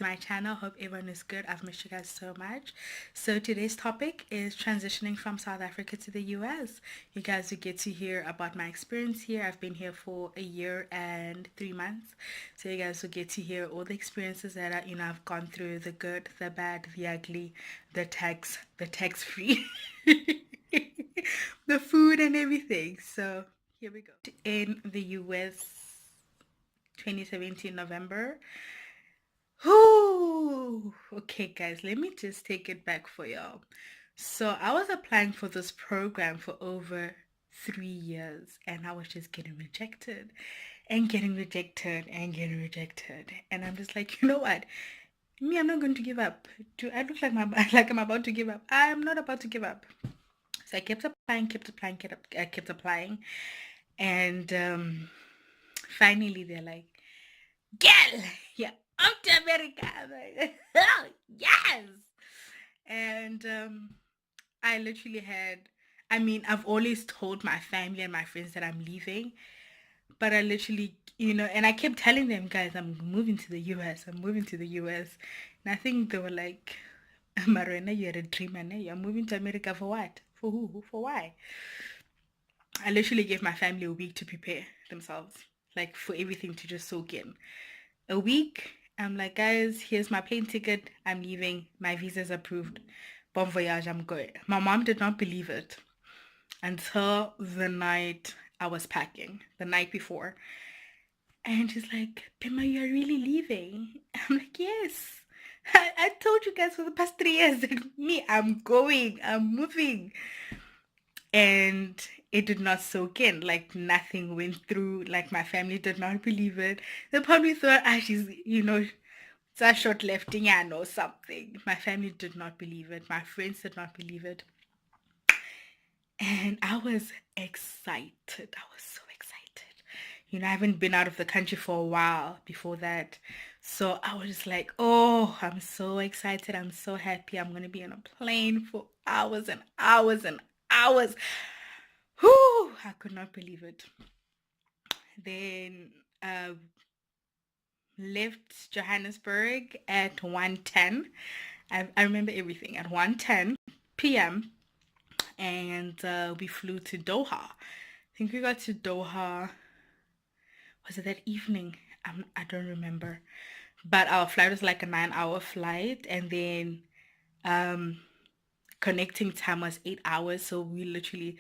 my channel. Hope everyone is good. I've missed you guys so much. So today's topic is transitioning from South Africa to the US. You guys will get to hear about my experience here. I've been here for a year and 3 months. So you guys will get to hear all the experiences that I've gone through, the good, the bad, the ugly, the tax free, the food and everything. So here we go. In the US 2017 November. Whoo! Okay, guys, let me just take it back for y'all. So I was applying for this program for over 3 years, and I was just getting rejected and getting rejected and getting rejected. And I'm just like, you know what? Me, I'm not going to give up. Do I look like like I'm about to give up? I am not about to give up. So I kept applying, and finally they're like, girl, yeah, up to America. I'm like, oh, yes. And I literally I've always told my family and my friends that I'm leaving, but I literally, and I kept telling them, guys, I'm moving to the US, I'm moving to the US. And I think they were like, Marina, you're a dreamer, ne? You're moving to America for what? For who? For why? I literally gave my family a week to prepare themselves, like for everything to just soak in. A week. I'm like, guys, here's my plane ticket. I'm leaving. My visa's approved. Bon voyage, I'm going. My mom did not believe it until the night I was packing, the night before. And she's like, Pima, you're really leaving? I'm like, yes. I told you guys for the past 3 years that me, I'm going, I'm moving. And it did not soak in. Like nothing went through. Like my family did not believe it. They probably thought, she's, it's a short lefting or something. My family did not believe it. My friends did not believe it. And I was excited. I was so excited. I haven't been out of the country for a while before that. So I was just like, oh, I'm so excited. I'm so happy. I'm going to be on a plane for hours and hours and hours. Whew, I could not believe it. Then left Johannesburg at 1:10. I remember everything at 1:10 p.m. and we flew to Doha. I think we got to Doha. Was it that evening? I don't remember. But our flight was like a 9-hour flight, and then um, connecting time was 8 hours. So we literally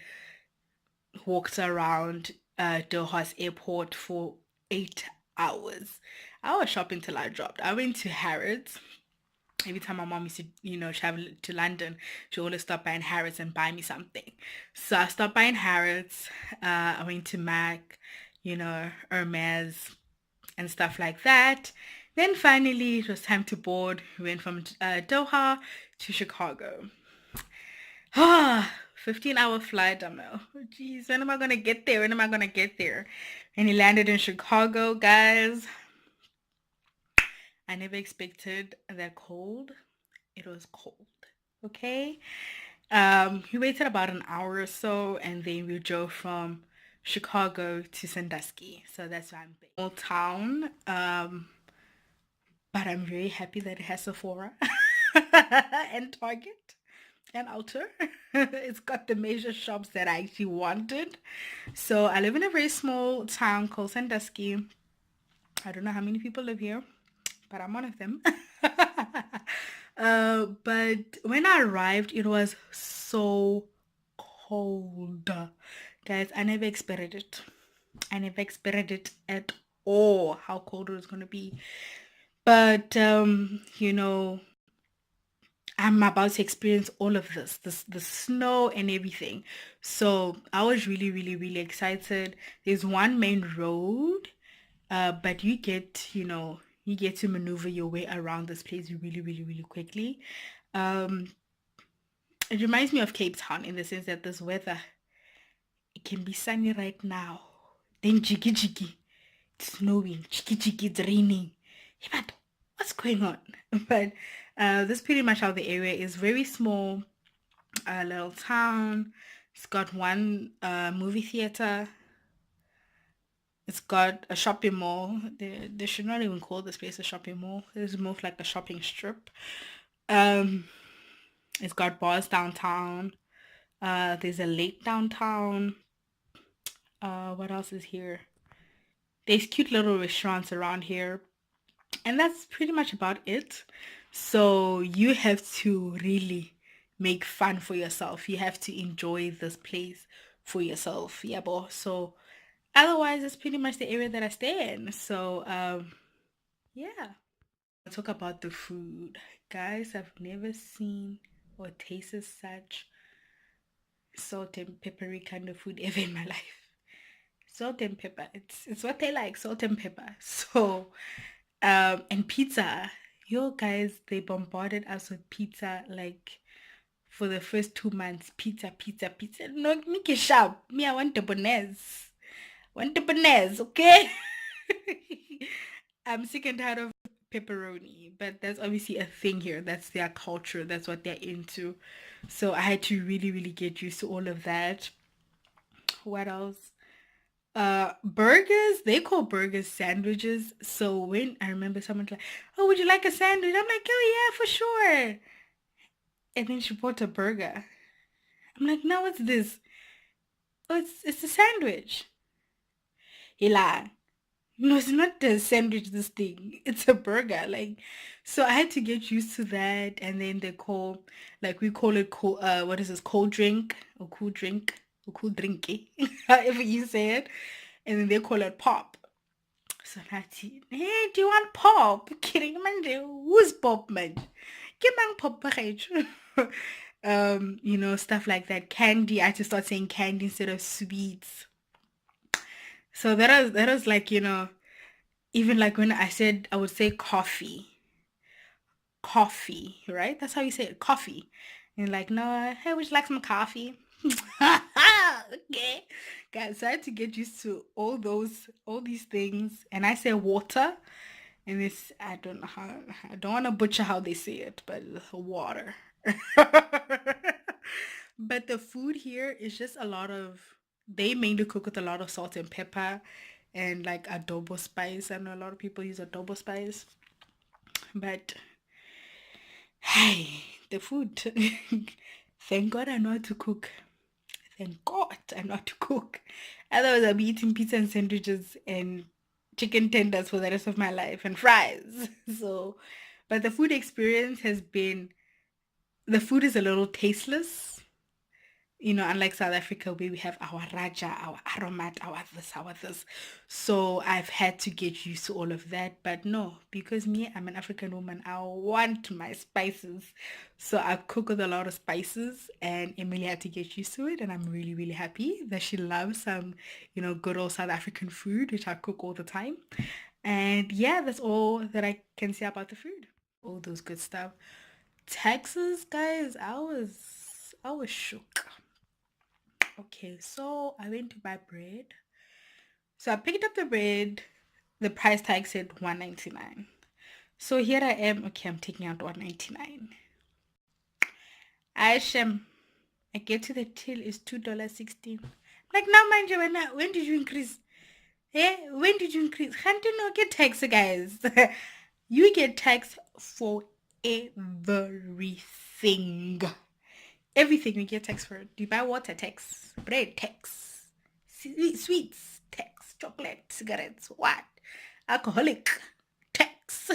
walked around Doha's airport for 8 hours. I was shopping till I dropped. I went to Harrods. Every time my mom used to, travel to London, she always stop by in Harrods and buy me something. So I stopped by in Harrods. I went to Mac, Hermes and stuff like that. Then finally, it was time to board. We went from Doha to Chicago. Ah, 15-hour flight. I'm like, oh, geez, when am I gonna get there? When am I gonna get there? And he landed in Chicago, guys. I never expected that cold. It was cold. Okay. We waited about an hour or so, and then we drove from Chicago to Sandusky. So that's why I'm big. Small town. But I'm very happy that it has Sephora and Target and Ulta. It's got the major shops that I actually wanted. So I live in a very small town called Sandusky. I don't know how many people live here, but I'm one of them. But when I arrived, it was so cold. Guys, I never expected it. I never expected it at all, how cold it was going to be. But, I'm about to experience all of this, the snow and everything. So I was really, really, really excited. There's one main road, but you get to maneuver your way around this place really, really, really quickly. Um, it reminds me of Cape Town in the sense that this weather, it can be sunny right now. Then jiggy jiggy, it's snowing, jiggy jiggy, it's raining. Hey, but what's going on? But this pretty much how the area is. Very small, little town. It's got one movie theater, It's got a shopping mall. They should not even call this place a shopping mall. It's more of like a shopping strip. Um, it's got bars downtown. There's a lake downtown. What else is here? There's cute little restaurants around here, and that's pretty much about it. So you have to really make fun for yourself. You have to enjoy this place for yourself. Yeah, boy. So otherwise, it's pretty much the area that I stay in. So yeah. I'll talk about the food. Guys, I've never seen or tasted such salt and peppery kind of food ever in my life. Salt and pepper. It's what they like, salt and pepper. So and pizza. Yo guys, they bombarded us with pizza like for the first 2 months. Pizza, pizza, pizza. No, make it sharp. Me, I want the bonez. Want the bonez, okay? I'm sick and tired of pepperoni, but that's obviously a thing here. That's their culture. That's what they're into. So I had to really, really get used to all of that. What else? Burgers. They call burgers sandwiches. So when I remember someone's like, "Oh, would you like a sandwich?" I'm like, "Oh yeah, for sure." And then she bought a burger. I'm like, "No, what's this?" Oh, it's a sandwich. He lied. No, it's not a sandwich, this thing. It's a burger. Like, so I had to get used to that. And then they call, like, we call it cold, what is this, cold drink or cool drink or cool drinky, however you say it. And then they call it pop. So Nati, hey, do you want pop? Kidding, man. Who's pop, man? Give man pop, package. Stuff like that. Candy. I had to start saying candy instead of sweets. So that was like, even like when I said I would say coffee, right? That's how you say it, coffee. And like, no, hey, would you like some coffee? Okay. Guys, so I had to get used to all these things. And I say water, and it's, I don't know how, I don't want to butcher how they say it, but water. But the food here is just a lot of, they mainly cook with a lot of salt and pepper and like adobo spice. I know a lot of people use adobo spice, but hey, the food. Thank God I know how to cook. Thank God I know how to cook. Otherwise, I'll be eating pizza and sandwiches and chicken tenders for the rest of my life and fries. So, but the food experience has been, the food is a little tasteless. Unlike South Africa where we have our Raja, our Aromat, our this. So I've had to get used to all of that. But no, because me, I'm an African woman, I want my spices. So I cook with a lot of spices and Emily had to get used to it. And I'm really, really happy that she loves some, good old South African food, which I cook all the time. And yeah, that's all that I can say about the food. All those good stuff. Texas, guys, I was shook. Okay, so I went to buy bread. So I picked up the bread. The price tag said 199. So here I am. Okay, I'm taking out 199. Shem, I get to the till is $2.16. Like now, mind you, when did you increase? Eh? When did you increase? Can't you not get tax, guys? You get tax for everything. Everything you get tax for. Do you buy water, tax? Bread, tax. Sweets, tax. Chocolate, cigarettes, what? Alcoholic, tax.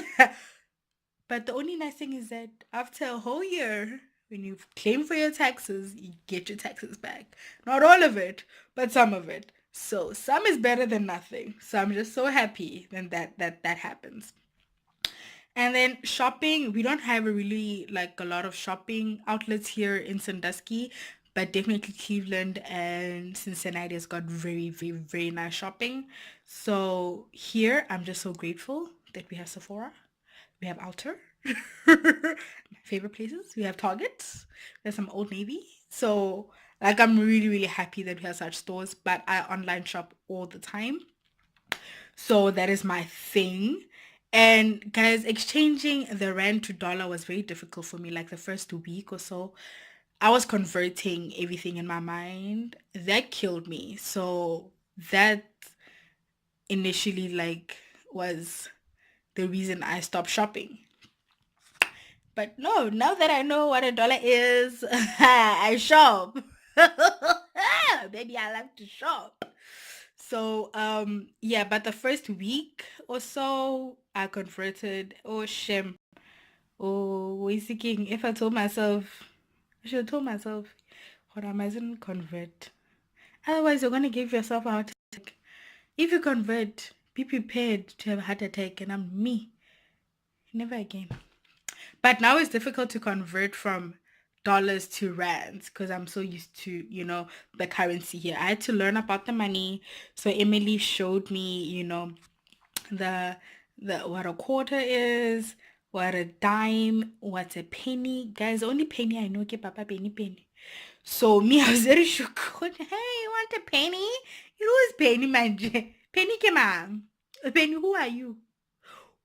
But the only nice thing is that after a whole year, when you claim for your taxes, you get your taxes back. Not all of it, but some of it. So some is better than nothing. So I'm just so happy then that happens. And then shopping, we don't have a really like a lot of shopping outlets here in Sandusky, but definitely Cleveland and Cincinnati has got very, very, very nice shopping. So here, I'm just so grateful that we have Sephora, we have Alter, my favorite places. We have Target, there's some Old Navy. So like I'm really, really happy that we have such stores, but I online shop all the time. So that is my thing. And guys, exchanging the rand to dollar was very difficult for me. Like the first week or so, I was converting everything in my mind. That killed me. So that initially like was the reason I stopped shopping. But no, now that I know what a dollar is, I shop. Baby, I like to shop. So yeah, but the first week or so I converted. Oh shame. Oh King. If I told myself I should have told myself what I mustn't convert. Otherwise you're gonna give yourself a heart attack. If you convert, be prepared to have a heart attack and I'm me. Never again. But now it's difficult to convert from dollars to rands because I'm so used to, the currency here. I had to learn about the money. So Emily showed me, the what a quarter is, what a dime, what's a penny. Guys, the only penny I know ke papa penny. So me, I was very shook. Hey, you want a penny? You know who's penny manje? Penny ke ma'am. Penny, who are you?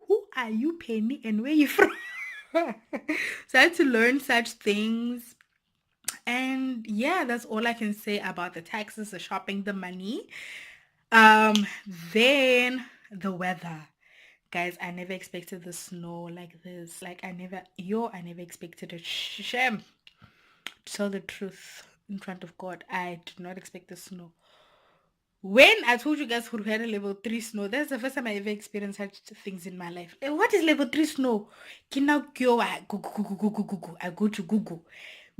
Who are you, Penny, and where you from? So I had to learn such things. And yeah, that's all I can say about the taxes, the shopping, the money. Um, then the weather. Guys, I never expected the snow like this. Like I never expected it. Shame. To tell the truth in front of God, I did not expect the snow. When I told you guys who had a level 3 snow, that's the first time I ever experienced such things in my life. What is level 3 snow? I go to Google.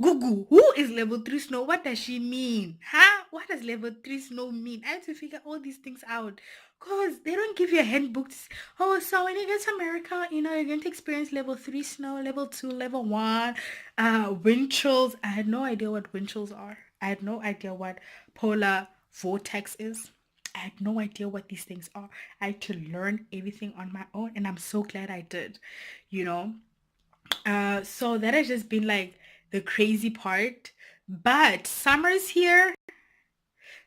Google, who is level 3 snow? What does she mean? Huh? What does level 3 snow mean? I had to figure all these things out. Because they don't give you a handbook. Oh, so when you get to America, you're going to experience level 3 snow, level 2, level 1, wind chills. I had no idea what wind chills are. I had no idea what polar vortex is. I had no idea what these things are. I had to learn everything on my own, and I'm so glad I did, you know. So that has just been like the crazy part. But summer's here.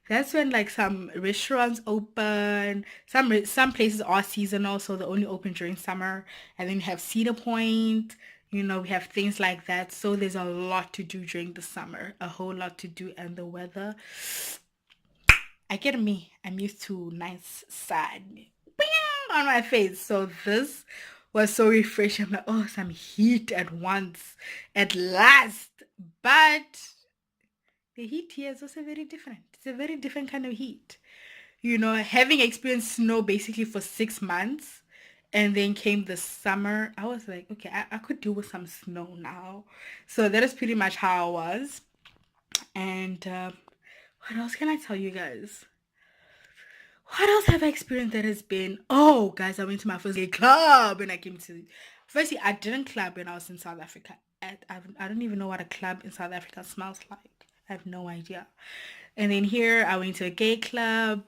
That's when like some restaurants open. Some places are seasonal, so they only open during summer. And then you have Cedar Point. We have things like that. So there's a lot to do during the summer. A whole lot to do, and the weather, I get me. I'm used to nice sun on my face. So this was so refreshing. I'm like, oh, some heat at once, at last. But the heat here is also very different. It's a very different kind of heat. Having experienced snow basically for 6 months, and then came the summer, I was like, okay, I could do with some snow now. So that is pretty much how I was. And what else can I tell you guys? What else have I experienced that has been? Oh, guys, I went to my first gay club and I came to. Firstly, I didn't club when I was in South Africa. I don't even know what a club in South Africa smells like. I have no idea. And then here, I went to a gay club,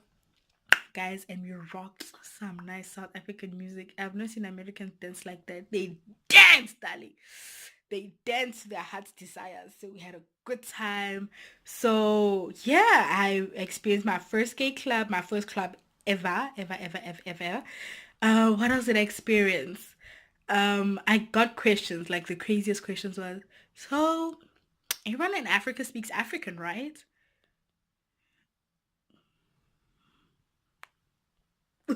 guys, and we rocked some nice South African music. I've not seen Americans dance like that. They dance, darling. They danced to their heart's desires. So we had a good time. So yeah, I experienced my first gay club, my first club ever, ever, ever, ever, ever. What else did I experience? I got questions, like the craziest questions was, so everyone in Africa speaks African, right?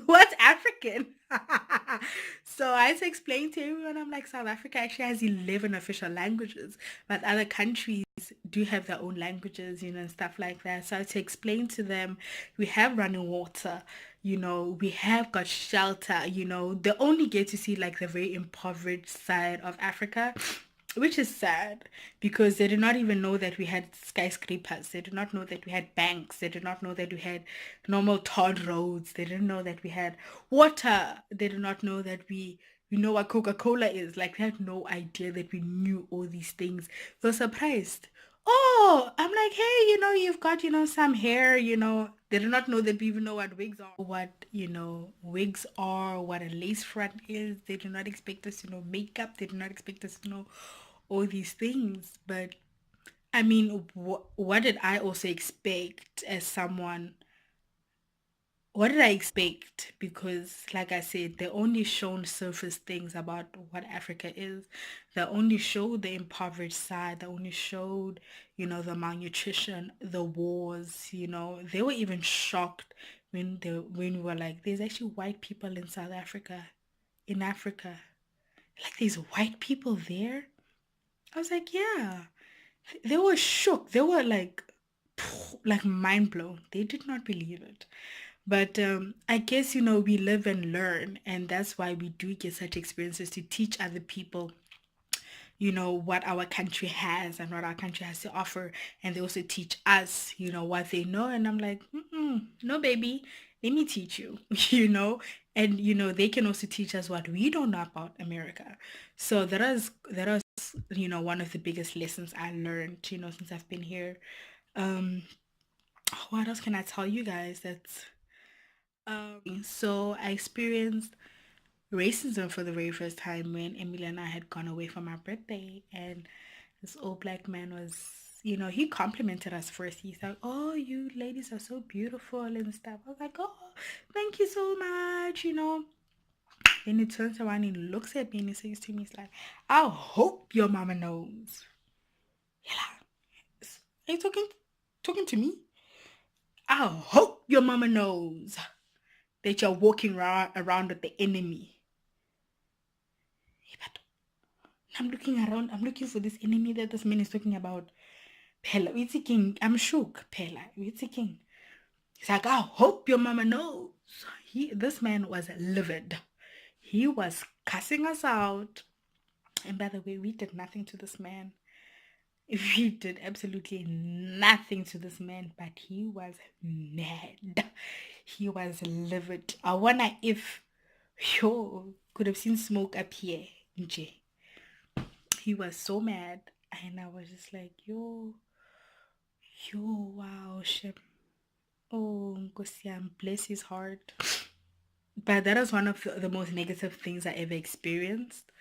What's African? So I had to explain to everyone, I'm like, South Africa actually has 11 official languages, but other countries do have their own languages, and stuff like that. So I had to explain to them, we have running water, we have got shelter, they only get to see like the very impoverished side of Africa, which is sad because they did not even know that we had skyscrapers. They did not know that we had banks. They did not know that we had normal tarred roads. They didn't know that we had water. They did not know that we know what Coca-Cola is. Like, they had no idea that we knew all these things. They were surprised. Oh, I'm like, hey, you've got, some hair, They do not know that we even know what wigs are. What, wigs are, what a lace front is. They do not expect us to know makeup. They do not expect us to know all these things. But I mean, what did I also expect as someone? What did I expect? Because, like I said, they only shown surface things about what Africa is. They only showed the impoverished side. They only showed, the malnutrition, the wars. They were even shocked when we were like, there's actually white people in South Africa, in Africa. Like there's white people there. I was like, yeah. They were shook. They were like mind blown. They did not believe it. But I guess, we live and learn, and that's why we do get such experiences to teach other people, what our country has and what our country has to offer. And they also teach us, what they know. And I'm like, no, baby, let me teach you, and, they can also teach us what we don't know about America. So that is, one of the biggest lessons I learned, since I've been here. Um, what else can I tell you guys? So I experienced racism for the very first time when Emily and I had gone away for my birthday, and this old black man was, he complimented us first. He's like, "Oh, you ladies are so beautiful and stuff." I was like, "Oh, thank you so much." Then he turns around and looks at me and he says to me, "He's like, I hope your mama knows." Yeah, are you talking to me? I hope your mama knows that you're walking around with the enemy. But I'm looking around. I'm looking for this enemy that this man is talking about. Pella, it's a king. I'm shook. Pella, it's a king. He's like, I hope your mama knows. This man was livid. He was cussing us out. And by the way, we did nothing to this man. We did absolutely nothing to this man, but he was mad. He was livid. I wonder if yo could have seen smoke up here. Nje. He was so mad, and I was just like, yo, wow, shit. Oh, Ngosiam, bless his heart. But that was one of the most negative things I ever experienced.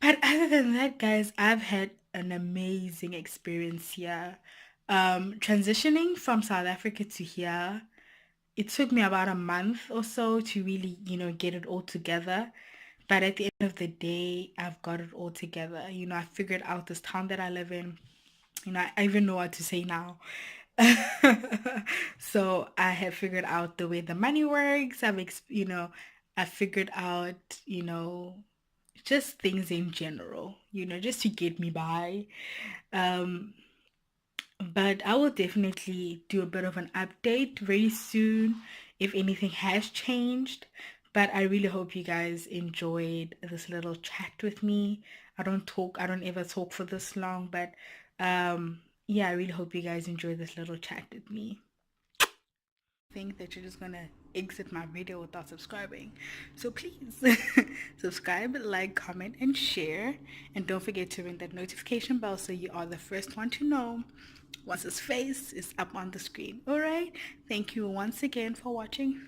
But other than that, guys, I've had an amazing experience here. Transitioning from South Africa to here, it took me about a month or so to really, get it all together. But at the end of the day, I've got it all together. I figured out this town that I live in. I even know what to say now. So I have figured out the way the money works. I figured out, just things in general, just to get me by. Um, but I will definitely do a bit of an update very soon if anything has changed. But I really hope you guys enjoyed this little chat with me. I don't ever talk for this long, but yeah, I really hope you guys enjoy this little chat with me. Think that you're just gonna exit my video without subscribing. So please subscribe, like, comment, and share. And don't forget to ring that notification bell so you are the first one to know once his face is up on the screen. Alright? Thank you once again for watching.